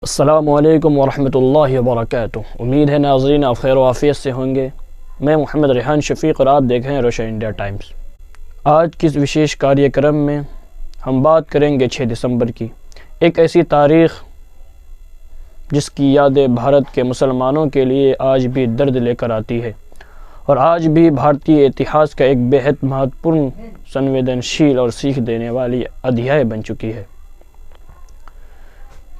السلام علیکم ورحمۃ اللہ وبرکاتہ۔ امید ہے ناظرین آپ خیر و عافیت سے ہوں گے۔ میں محمد ریحان شفیق اور آپ دیکھ رہے ہیں روشن انڈیا ٹائمز۔ آج کی اس وشیش کاریہ کرم میں ہم بات کریں گے 6 دسمبر کی، ایک ایسی تاریخ جس کی یادیں بھارت کے مسلمانوں کے لیے آج بھی درد لے کر آتی ہے اور آج بھی بھارتی اتہاس کا ایک بے حد مہتوپورن، سنویدنشیل اور سیکھ دینے والی ادھیائے بن چکی ہے۔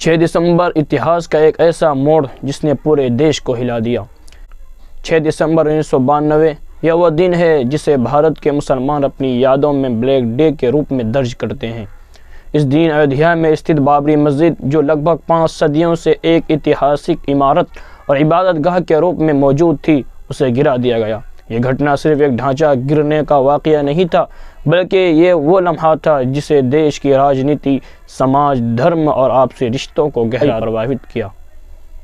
6 دسمبر اتہاس کا ایک ایسا موڑ جس نے پورے دیش کو ہلا دیا۔ 6 دسمبر 1992 یہ وہ دن ہے جسے بھارت کے مسلمان اپنی یادوں میں بلیک ڈے کے روپ میں درج کرتے ہیں۔ اس دن ایودھیا میں استھت بابری مسجد، جو لگ بھگ 5 صدیوں سے ایک اتہاسک عمارت اور عبادت گاہ کے روپ میں موجود تھی، اسے گرا دیا گیا۔ یہ گھٹنا صرف ایک ڈھانچہ گرنے کا واقعہ نہیں تھا، بلکہ یہ وہ لمحہ تھا جسے دیش کی راجنیتی، سماج، دھرم اور آپسی رشتوں کو گہرا پربھاوت کیا۔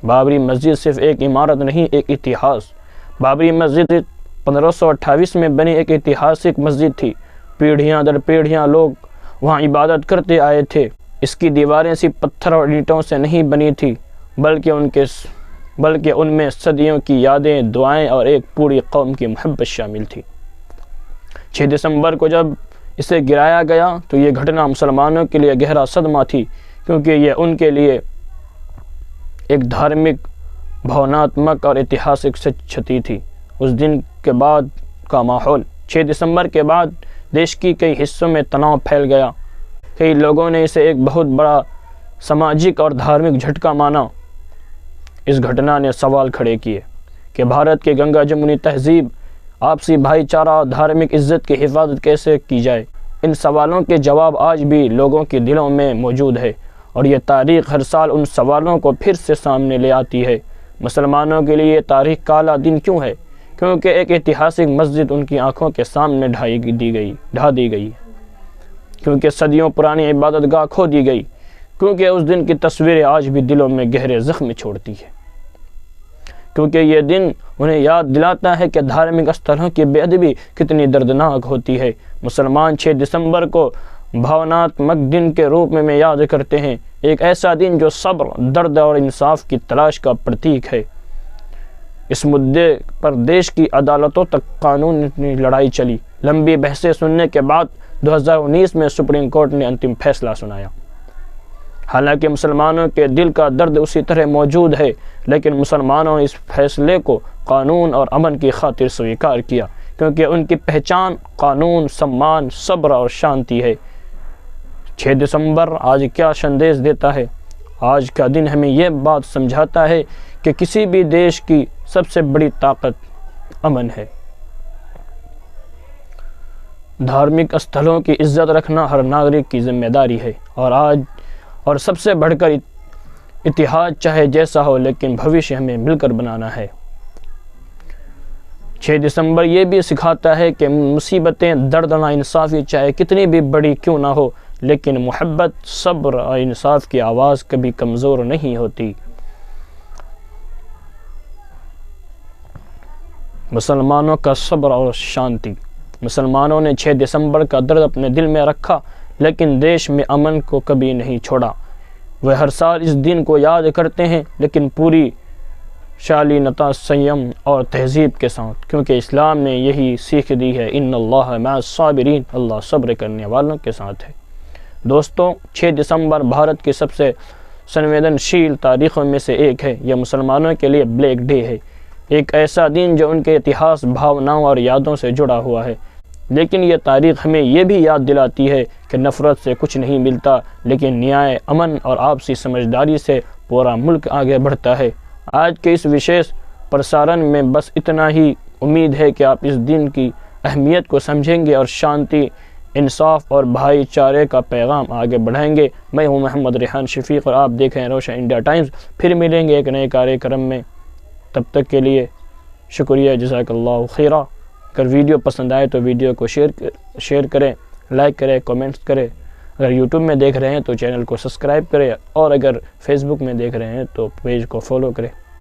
بابری مسجد صرف ایک عمارت نہیں، ایک اتہاس۔ بابری مسجد 1528 میں بنی ایک اتہاسک مسجد تھی۔ پیڑھیاں در پیڑھیاں لوگ وہاں عبادت کرتے آئے تھے۔ اس کی دیواریں صرف پتھر اور اینٹوں سے نہیں بنی تھی، بلکہ ان میں صدیوں کی یادیں، دعائیں اور ایک پوری قوم کی محبت شامل تھی۔ 6 دسمبر کو جب اسے گرایا گیا تو یہ گھٹنا مسلمانوں کے لیے گہرا صدمہ تھی، کیونکہ یہ ان کے لیے ایک دھارمک، بھاوناتمک اور اتہاسک چھتی تھی۔ اس دن کے بعد کا ماحول 6 دسمبر کے بعد دیش کی کئی حصوں میں تناؤ پھیل گیا۔ کئی لوگوں نے اسے ایک بہت بڑا سماجک اور دھارمک جھٹکا مانا۔ اس گھٹنا نے سوال کھڑے کیے کہ بھارت کی گنگا جمنی تہذیب، آپسی بھائی چارہ اور دھارمک عزت کی حفاظت کیسے کی جائے۔ ان سوالوں کے جواب آج بھی لوگوں کے دلوں میں موجود ہے، اور یہ تاریخ ہر سال ان سوالوں کو پھر سے سامنے لے آتی ہے۔ مسلمانوں کے لیے یہ تاریخ کالا دن کیوں ہے؟ کیونکہ ایک اتہاسک مسجد ان کی آنکھوں کے سامنے ڈھا دی گئی، کیونکہ صدیوں پرانی عبادت گاہ کھو دی گئی، کیونکہ اس دن کی تصویریں آج بھی دلوں میں گہرے زخم چھوڑتی ہیں، کیونکہ یہ دن انہیں یاد دلاتا ہے کہ دھارمک استھلوں کی بے ادبی کتنی دردناک ہوتی ہے۔ مسلمان 6 دسمبر کو بھاوناتمک دن کے روپ میں یاد کرتے ہیں، ایک ایسا دن جو صبر، درد اور انصاف کی تلاش کا پرتیک ہے۔ اس مدعے پر دیش کی عدالتوں تک قانونی لڑائی چلی۔ لمبی بحثیں سننے کے بعد 2019 میں سپریم کورٹ نے انتم فیصلہ سنایا۔ حالانکہ مسلمانوں کے دل کا درد اسی طرح موجود ہے، لیکن مسلمانوں نے اس فیصلے کو قانون اور امن کی خاطر سویکار کیا، کیونکہ ان کی پہچان قانون، سمان، صبر اور شانتی ہے۔ 6 دسمبر آج کیا سندیش دیتا ہے؟ آج کا دن ہمیں یہ بات سمجھاتا ہے کہ کسی بھی دیش کی سب سے بڑی طاقت امن ہے۔ دھارمک استھلوں کی عزت رکھنا ہر ناگرک کی ذمہ داری ہے، اور سب سے بڑھ کر اتحاد چاہے جیسا ہو، لیکن بھوشیہ ہمیں مل کر بنانا ہے۔ 6 دسمبر یہ بھی سکھاتا ہے کہ مصیبتیں، درد، ناانصافی چاہے کتنی بھی بڑی کیوں نہ ہو، لیکن محبت، صبر اور انصاف کی آواز کبھی کمزور نہیں ہوتی۔ مسلمانوں کا صبر اور شانتی۔ مسلمانوں نے 6 دسمبر کا درد اپنے دل میں رکھا، لیکن دیش میں امن کو کبھی نہیں چھوڑا۔ وہ ہر سال اس دن کو یاد کرتے ہیں، لیکن پوری شالینتا، سنیم اور تہذیب کے ساتھ، کیونکہ اسلام نے یہی سیکھ دی ہے، ان اللہ مع الصابرین، اللہ صبر کرنے والوں کے ساتھ ہے۔ دوستوں، 6 دسمبر بھارت کی سب سے سنویدنشیل تاریخوں میں سے ایک ہے۔ یہ مسلمانوں کے لیے بلیک ڈے ہے، ایک ایسا دن جو ان کے اتہاس، بھاوناؤں اور یادوں سے جڑا ہوا ہے۔ لیکن یہ تاریخ ہمیں یہ بھی یاد دلاتی ہے کہ نفرت سے کچھ نہیں ملتا، لیکن نیائے، امن اور آپسی سمجھداری سے پورا ملک آگے بڑھتا ہے۔ آج کے اس وشیش پرسارن میں بس اتنا ہی۔ امید ہے کہ آپ اس دن کی اہمیت کو سمجھیں گے اور شانتی، انصاف اور بھائی چارے کا پیغام آگے بڑھائیں گے۔ میں ہوں محمد ریحان شفیق اور آپ دیکھ رہے ہیں روشن انڈیا ٹائمز۔ پھر ملیں گے ایک نئے کاریہ کرم میں، تب تک کے لیے شکریہ، جزاک اللہ خیرہ۔ اگر ویڈیو پسند آئے تو ویڈیو کو شیئر کریں، لائک کریں، کومنٹس کریں۔ اگر یوٹیوب میں دیکھ رہے ہیں تو چینل کو سبسکرائب کریں، اور اگر فیس بک میں دیکھ رہے ہیں تو پیج کو فالو کریں۔